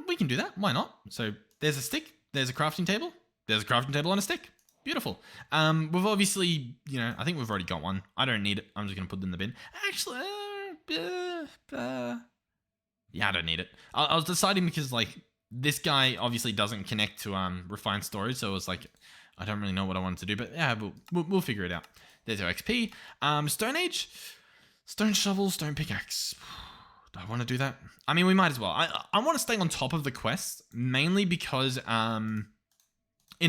We can do that. Why not? So there's a stick. There's a crafting table. There's a crafting table on a stick. Beautiful. We've obviously, I think we've already got one. I don't need it. I'm just going to put it in the bin. Actually, yeah, I don't need it. I was deciding because this guy obviously doesn't connect to refined storage, so it was like I don't really know what I wanted to do, but yeah, we'll figure it out. There's our XP. Stone Age, stone shovel, stone pickaxe. Do I want to do that? We might as well. I want to stay on top of the quest mainly because in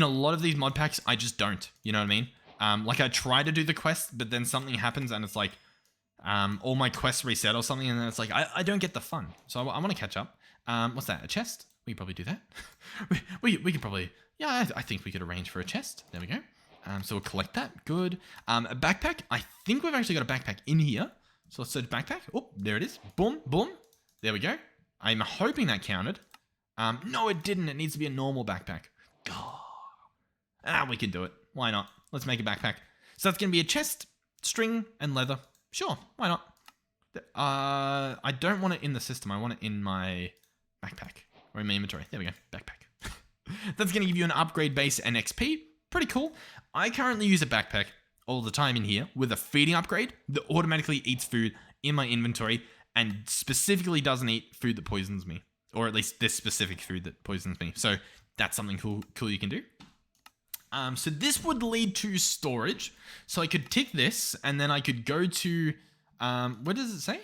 a lot of these mod packs I just don't. You know what I mean? I try to do the quest, but then something happens and it's like all my quests reset or something, and then it's like I don't get the fun. So I want to catch up. What's that? A chest? We could probably do that. we could probably, yeah, I think we could arrange for a chest. There we go. So we'll collect that. Good. A backpack. I think we've actually got a backpack in here. So let's search backpack. Oh, there it is. Boom, boom. There we go. I'm hoping that counted. No, it didn't. It needs to be a normal backpack. We can do it. Why not? Let's make a backpack. So that's going to be a chest, string, and leather. Sure, why not? I don't want it in the system. I want it in my backpack or in my inventory. There we go, backpack. That's going to give you an upgrade base and XP. Pretty cool. I currently use a backpack all the time in here with a feeding upgrade that automatically eats food in my inventory and specifically doesn't eat food that poisons me. Or at least this specific food that poisons me. So that's something cool you can do. So this would lead to storage. So I could tick this and then I could go to, what does it say?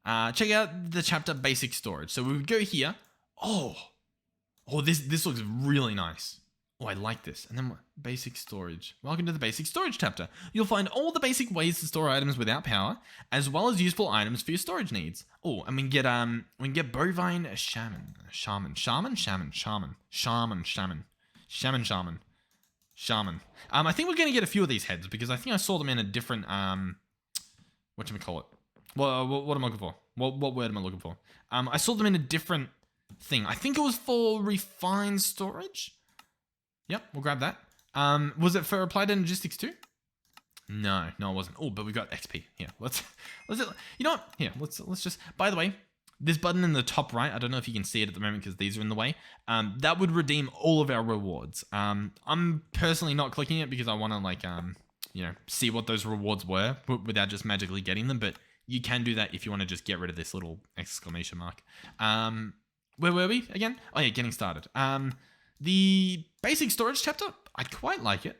Check out the chapter basic storage. So we would go here. Oh, this looks really nice. Oh, I like this. And then what? Basic storage. Welcome to the basic storage chapter. You'll find all the basic ways to store items without power, as well as useful items for your storage needs. Oh, and we can get bovine shaman. I think we're gonna get a few of these heads because I think I saw them in a different whatchamacallit. What am I looking for? What word am I looking for? I saw them in a different thing. I think it was for refined storage. Yep, we'll grab that. Was it for applied energistics too? No, it wasn't. Oh, but we got XP. Here, let's you know what? Here, let's just. By the way, this button in the top right, I don't know if you can see it at the moment because these are in the way. That would redeem all of our rewards. I'm personally not clicking it because I want to see what those rewards were without just magically getting them. But you can do that if you want to just get rid of this little exclamation mark. Where were we again? Oh yeah, getting started. The basic storage chapter, I quite like it.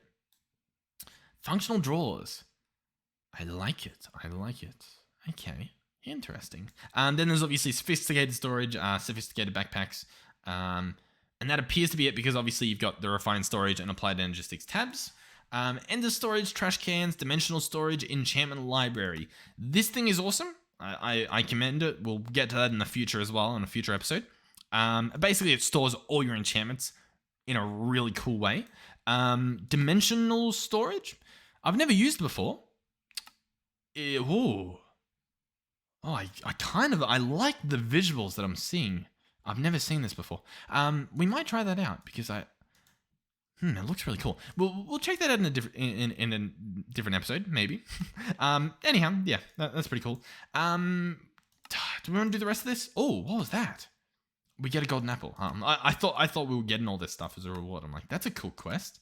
Functional drawers. I like it. Okay, interesting. Then there's obviously sophisticated storage, sophisticated backpacks. And that appears to be it because obviously you've got the refined storage and applied energistics tabs. Ender storage, trash cans, dimensional storage, enchantment library. This thing is awesome. I commend it. We'll get to that in the future as well, in a future episode. Basically, it stores all your enchantments in a really cool way. Dimensional storage, I've never used before. I like the visuals that I'm seeing. I've never seen this before. We might try that out because it looks really cool. We'll check that out in a different episode, maybe. Anyhow, yeah, that's pretty cool. Do we want to do the rest of this? Oh, what was that? We get a golden apple. I thought we were getting all this stuff as a reward. I'm like, that's a cool quest.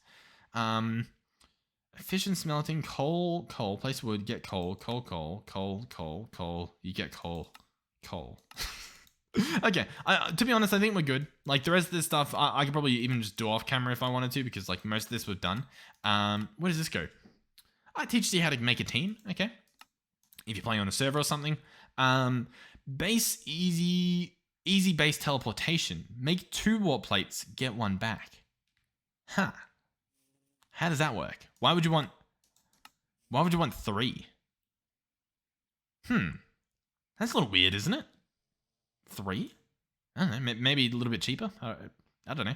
Efficient smelting, coal, place wood, get coal. You get coal. Okay, to be honest, I think we're good. Like, the rest of this stuff, I could probably even just do off camera if I wanted to, because like most of this we've done. Where does this go? I teach you how to make a team, okay? If you're playing on a server or something. Base easy base teleportation. Make 2 warp plates, get 1 back. Huh. How does that work? Why would you want 3? That's a little weird, isn't it? 3? I don't know, maybe a little bit cheaper. I don't know.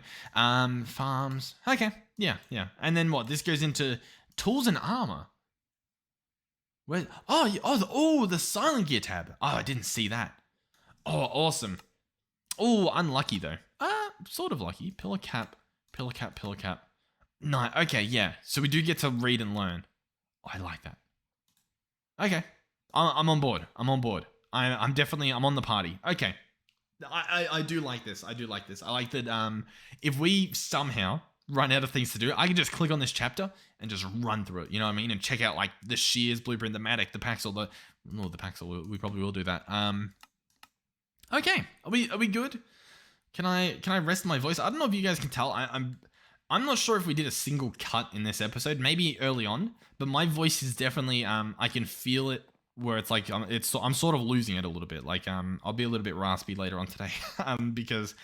Farms. Okay, yeah. And then what? This goes into tools and armor. Where? The silent gear tab. Oh, I didn't see that. Oh, awesome. Oh, unlucky though. Sort of lucky. Pillar cap. No, okay, yeah. So we do get to read and learn. Oh, I like that. Okay, I'm on board. I'm on the party. Okay, I do like this. I like that. If we somehow run out of things to do, I can just click on this chapter and just run through it. You know what I mean? And check out like the shears blueprint, the Matic, the Paxel, the Paxel. We probably will do that. Okay, are we good? Can I rest my voice? I don't know if you guys can tell. I'm not sure if we did a single cut in this episode. Maybe early on, but my voice is definitely I can feel it where it's like I'm sort of losing it a little bit. Like I'll be a little bit raspy later on today because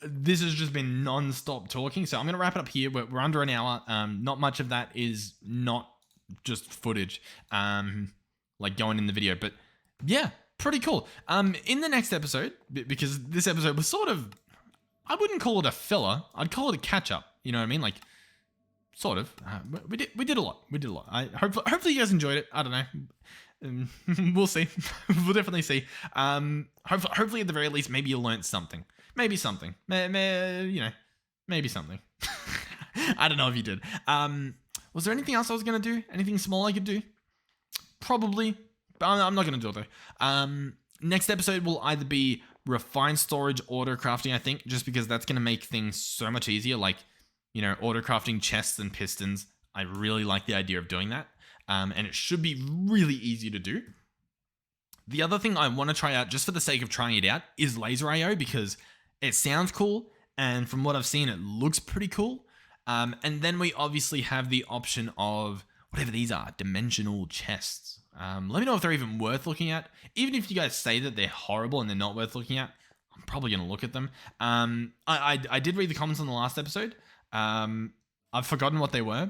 this has just been non-stop talking. So I'm gonna wrap it up here. We're under an hour. Not much of that is not just footage, like going in the video, but yeah. Pretty cool. In the next episode, because this episode was sort of, I wouldn't call it a filler. I'd call it a catch-up. You know what I mean? Like, sort of. We did a lot. Hopefully you guys enjoyed it. I don't know. We'll see. We'll definitely see. Hopefully at the very least, maybe you learned something. Maybe something. Maybe something. I don't know if you did. Was there anything else I was going to do? Anything small I could do? Probably. But I'm not going to do it though. Next episode will either be refined storage auto crafting, I think, just because that's going to make things so much easier. Like, auto crafting chests and pistons. I really like the idea of doing that. And it should be really easy to do. The other thing I want to try out, just for the sake of trying it out, is laser IO, because it sounds cool. And from what I've seen, it looks pretty cool. And then we obviously have the option of whatever these are, dimensional chests. Let me know if they're even worth looking at. Even if you guys say that they're horrible and they're not worth looking at, I'm probably going to look at them. I did read the comments on the last episode. I've forgotten what they were.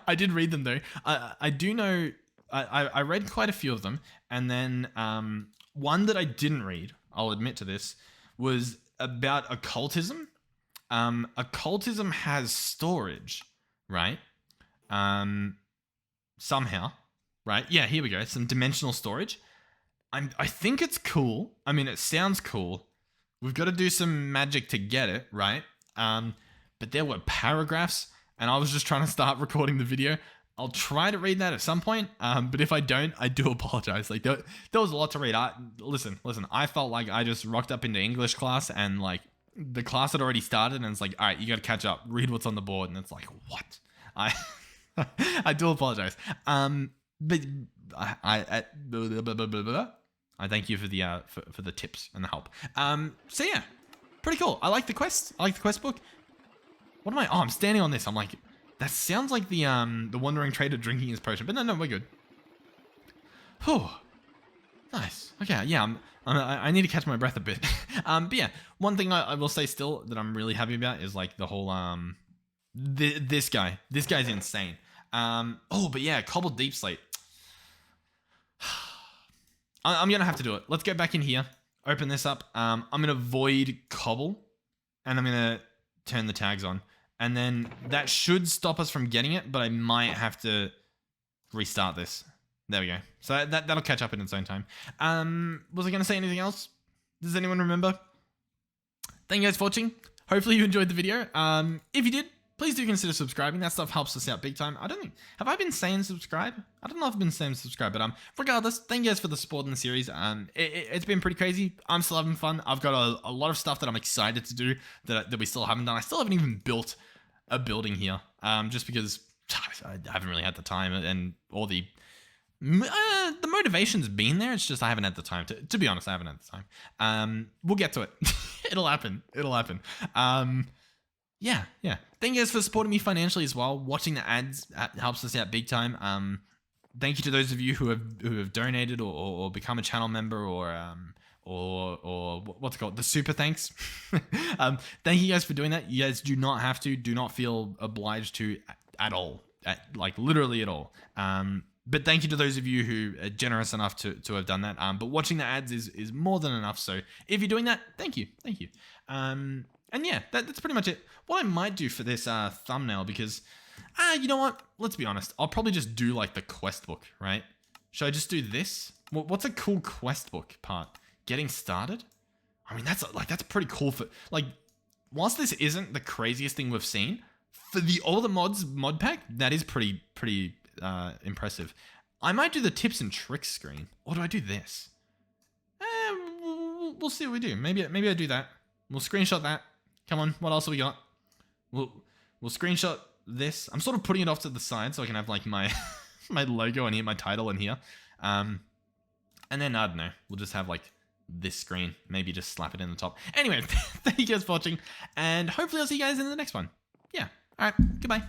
I did read them though. I do know, I read quite a few of them. And then one that I didn't read, I'll admit to this, was about occultism. Occultism has storage, right? Somehow, right? Yeah, here we go. Some dimensional storage. I think it's cool. I mean, it sounds cool. We've got to do some magic to get it, right? But there were paragraphs, and I was just trying to start recording the video. I'll try to read that at some point, but if I don't, I do apologize. Like, there was a lot to read. Listen, I felt like I just rocked up into English class, and like, the class had already started, and it's like, all right, you got to catch up, read what's on the board, and it's like, what? I do apologize. But I thank you for the tips and the help. So yeah, pretty cool. I like the quest. I like the quest book. What am I? Oh, I'm standing on this. I'm like, that sounds like the wandering trader drinking his potion. But no, we're good. Whew. Nice. Okay, yeah. I need to catch my breath a bit. But yeah, one thing I will say still that I'm really happy about is like the whole this guy. This guy's insane. But yeah, cobbled deep slate. I'm gonna have to do it. Let's go back in here. Open this up. I'm gonna void cobble, and I'm gonna turn the tags on. And then that should stop us from getting it, but I might have to restart this. There we go. So that'll catch up in its own time. Was I going to say anything else? Does anyone remember? Thank you guys for watching. Hopefully you enjoyed the video. If you did, please do consider subscribing. That stuff helps us out big time. I don't think... Have I been saying subscribe? I don't know if I've been saying subscribe, but regardless, thank you guys for the support in the series. It's been pretty crazy. I'm still having fun. I've got a lot of stuff that I'm excited to do that we still haven't done. I still haven't even built a building here, just because I haven't really had the time and all the motivation's been there. It's just I haven't had the time to be honest. I haven't had the time. We'll get to it. It'll happen. Yeah. Thank you guys for supporting me financially as well. Watching the ads helps us out big time. Thank you to those of you who have donated or become a channel member or what's it called? The super thanks. Thank you guys for doing that. You guys do not have to. Do not feel obliged to at all. Like literally at all. But thank you to those of you who are generous enough to have done that. But watching the ads is more than enough. So if you're doing that, thank you. And yeah, that's pretty much it. What I might do for this thumbnail, because you know what? Let's be honest. I'll probably just do like the quest book, right? Should I just do this? What's a cool quest book part? Getting started? I mean, that's pretty cool for like. Whilst this isn't the craziest thing we've seen, for the all the mods mod pack, that is pretty impressive. I might do the tips and tricks screen, or do I do this? We'll see what we do. Maybe I do that. We'll screenshot that. Come on, what else have we got? We'll screenshot this. I'm sort of putting it off to the side so I can have like my my logo in here, my title in here. And then I don't know. We'll just have like this screen. Maybe just slap it in the top. Anyway, thank you guys for watching, and hopefully I'll see you guys in the next one. Yeah. All right. Goodbye.